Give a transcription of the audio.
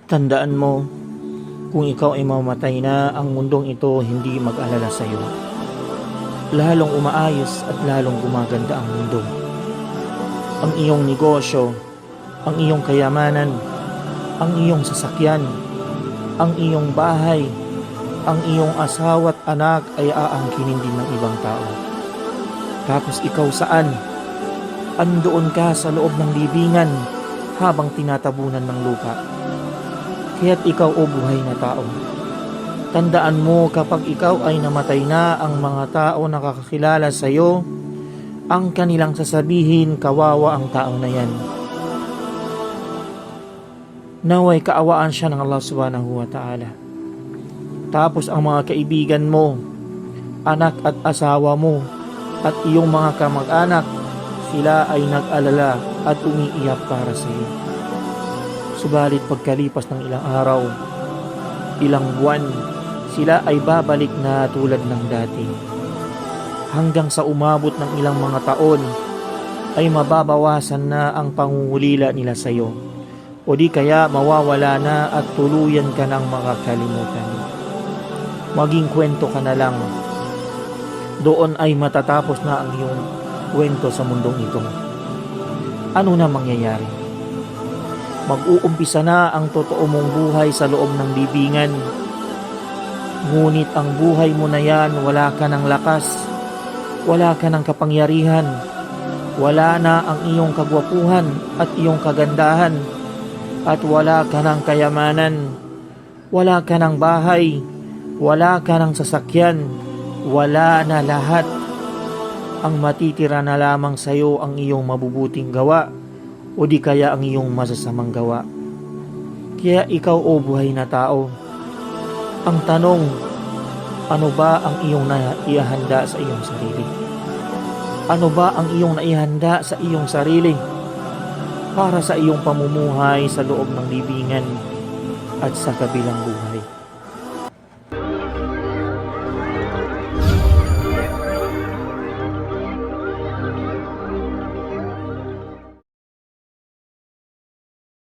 Tandaan mo, kung ikaw ay mamatay na, ang mundong ito hindi mag-alala sa iyo. Lalong umaayos at lalong gumaganda ang mundo. Ang iyong negosyo, ang iyong kayamanan, ang iyong sasakyan, ang iyong bahay, ang iyong asawa at anak ay aangkinin din ng ibang tao. Tapos ikaw saan? Andoon ka sa loob ng libingan habang tinatabunan ng lupa. Kaya't ikaw o buhay na tao, tandaan mo kapag ikaw ay namatay na, ang mga tao na nakakakilala sa iyo, ang kanilang sasabihin, kawawa ang tao na yan. Naway kaawaan siya ng Allah subhanahu wa ta'ala. Tapos ang mga kaibigan mo, anak at asawa mo, at iyong mga kamag-anak, sila ay nag-alala at umiiyak para sa iyo. Subalit pagkalipas ng ilang araw, ilang buwan, sila ay babalik na tulad ng dati. Hanggang sa umabot ng ilang mga taon, ay mababawasan na ang pangungulila nila sa iyo. O di kaya mawawala na at tuluyan ka ng makakalimutan. Maging kwento ka na lang. Doon ay matatapos na ang iyong kwento sa mundong ito. Ano na mangyayari? Mag-uumpisa na ang totoo mong buhay sa loob ng libingan. Ngunit ang buhay mo na yan, wala ka ng lakas, wala ka ng kapangyarihan, wala na ang iyong kagwapuhan at iyong kagandahan, at wala ka ng kayamanan, wala ka ng bahay, wala ka ng sasakyan, wala na lahat. Ang matitira na lamang sa iyo ang iyong mabubuting gawa o di kaya ang iyong masasamang gawa. Kaya ikaw o buhay na tao, ang tanong, ano ba ang iyong naihanda sa iyong sarili? Ano ba ang iyong naihanda sa iyong sarili para sa iyong pamumuhay sa loob ng libingan at sa kabilang buhay?